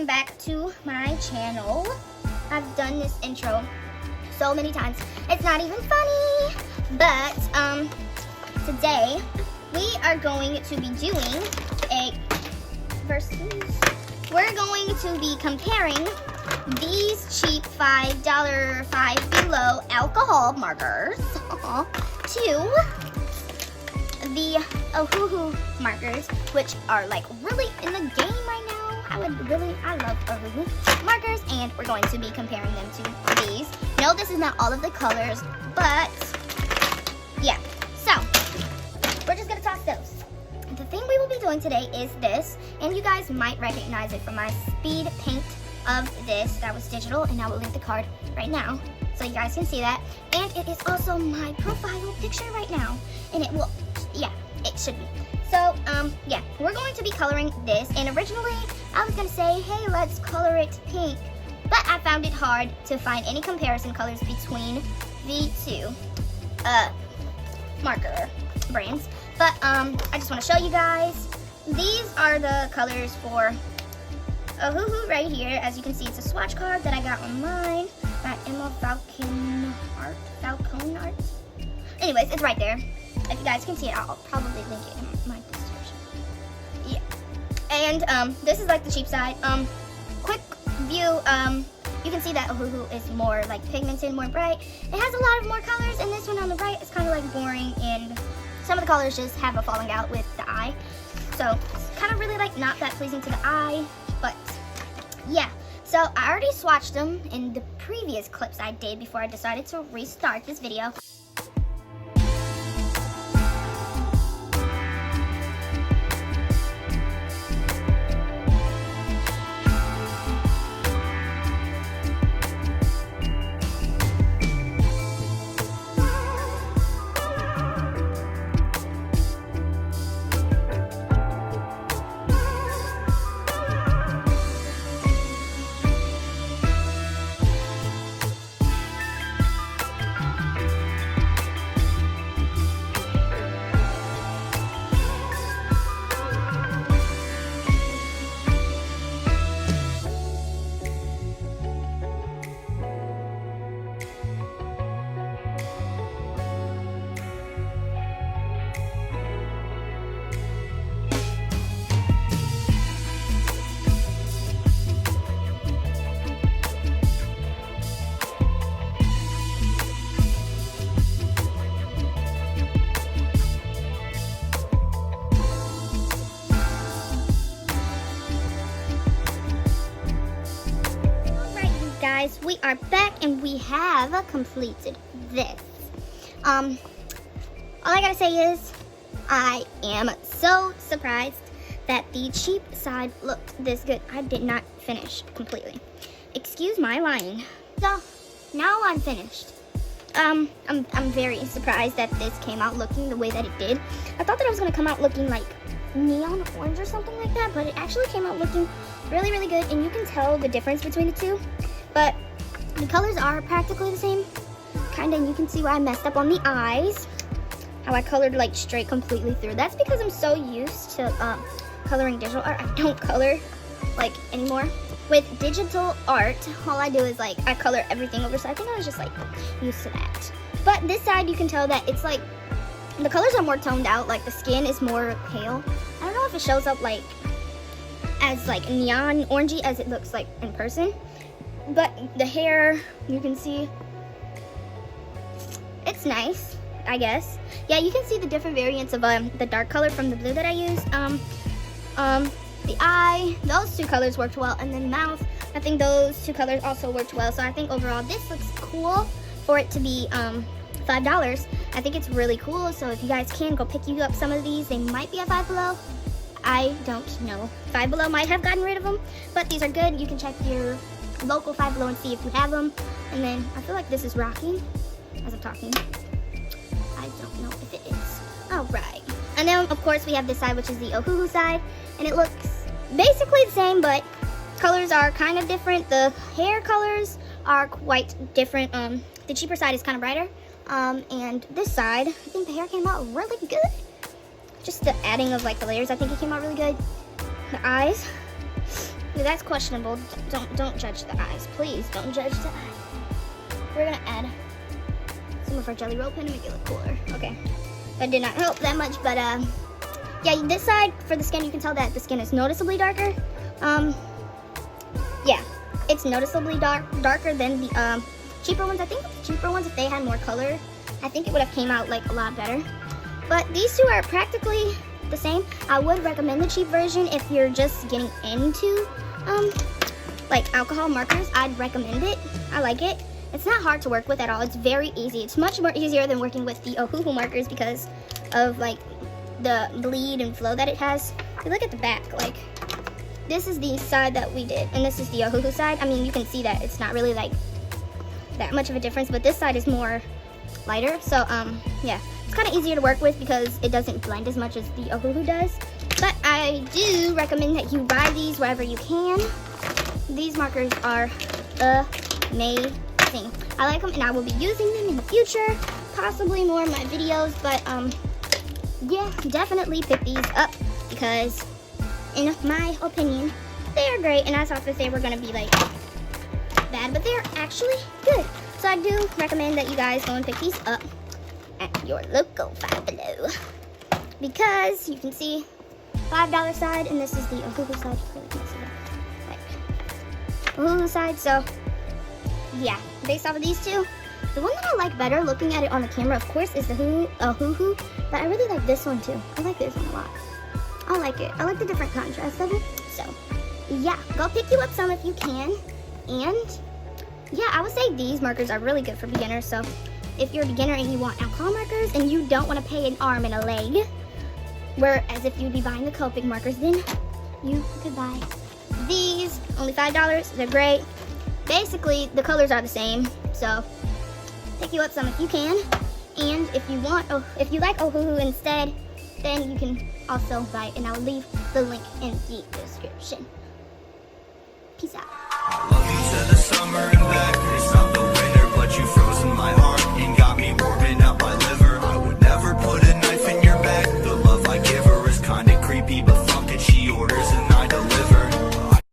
back to my channel. I've done this intro so many times, it's not even funny. But today we are going to be doing we're going to be comparing these cheap $5 Five Below alcohol markers to the Ohuhu Markers, which are like really in the game right now. I love Ohuhu Markers, and we're going to be comparing them to these. No, this is not all of the colors, but yeah. So we're just gonna toss those. The thing we will be doing today is this, and you guys might recognize it from my speed paint of this. That was digital, and I will link the card right now so you guys can see that. And it is also my profile picture right now, and it will, yeah, it should be. So, yeah, we're going to be coloring this, and originally I was gonna say, hey, let's color it pink, but I found it hard to find any comparison colors between the two marker brands. But I just want to show you guys. These are the colors for Ohuhu right here. As you can see, it's a swatch card that I got online by Emma Falcon Art. Anyways, it's right there. If you guys can see it, I'll probably link it in my description. Yeah. And this is like the cheap side. Quick view. You can see that Ohuhu is more like pigmented, more bright. It has a lot of more colors, and this one on the right is kind of like boring, and some of the colors just have a falling out with the eye. So it's kind of really like not that pleasing to the eye, but yeah. So I already swatched them in the previous clips I did before I decided to restart this video. Guys, we are back, and we have completed this. All I gotta say is I am so surprised that the cheap side looked this good. I did not finish completely. Excuse my lying. So now I'm finished. I'm very surprised that this came out looking the way that it did. I thought that it was gonna come out looking like neon orange or something like that, but it actually came out looking really, really good, and you can tell the difference between the two. But the colors are practically the same, kind of. You can see why I messed up on the eyes, how I colored like straight completely through. That's because I'm so used to coloring digital art. I don't color like anymore. With digital art, all I do is like I color everything over, so I think I was just like used to that. But this side, you can tell that it's like the colors are more toned out, like the skin is more pale. I don't know if it shows up like as like neon orangey as it looks like in person. But the hair, you can see, it's nice, I guess. Yeah, you can see the different variants of the dark color from the blue that I used. The eye, those two colors worked well, and then mouth, I think those two colors also worked well. So I think overall this looks cool for it to be $5. I think it's really cool. So if you guys can, go pick you up some of these. They might be at Five Below. I don't know. Five Below might have gotten rid of them, but these are good. You can check your local Five Below and see if you have them. And then I feel like this is rocking as I'm talking. I don't know if it is. All right. And then of course we have this side, which is the Ohuhu side, and it looks basically the same, but colors are kind of different. The hair colors are quite different. The cheaper side is kind of brighter. And this side, I think the hair came out really good. Just the adding of like the layers, I think it came out really good. The eyes, That's questionable. Don't judge the eyes. Please don't judge the eyes. We're gonna add some of our jelly roll pen to make it look cooler. Okay. That did not help that much, but yeah, this side for the skin, you can tell that the skin is noticeably darker. Yeah, it's noticeably darker than the cheaper ones. I think the cheaper ones, if they had more color, I think it would have came out like a lot better. But these two are practically the same. I would recommend the cheap version if you're just getting into like alcohol markers. I'd recommend it. I like it. It's not hard to work with at all. It's very easy. It's much more easier than working with the Ohuhu markers because of like the bleed and flow that it has. If you look at the back, like this is the side that we did, and this is the Ohuhu side. I mean, you can see that it's not really like that much of a difference, but this side is more lighter. So yeah, it's kind of easier to work with because it doesn't blend as much as the Ohuhu does. But I do recommend that you buy these wherever you can. These markers are amazing. I like them, and I will be using them in the future, possibly more in my videos. But yeah, definitely pick these up because in my opinion they are great, and I thought that they were gonna be like bad, but they're actually good. So I do recommend that you guys go and pick these up at your local Five Below, because you can see $5 side, and this is the Ohuhu side. You really can't see that. Like Ohuhu side. So yeah, based off of these two, the one that I like better looking at it on the camera, of course, is the Ohuhu, but I really like this one too. I like this one a lot. I like it. I like the different contrast of it. So yeah, go pick you up some if you can. And yeah, I would say these markers are really good for beginners. So if you're a beginner and you want alcohol markers and you don't want to pay an arm and a leg, whereas if you'd be buying the Copic markers, then you could buy these. Only $5. They're great. Basically, the colors are the same. So pick you up some if you can. And if you want, if you like Ohuhu instead, then you can also buy it, and I'll leave the link in the description. Peace out. I love you to the summer and back.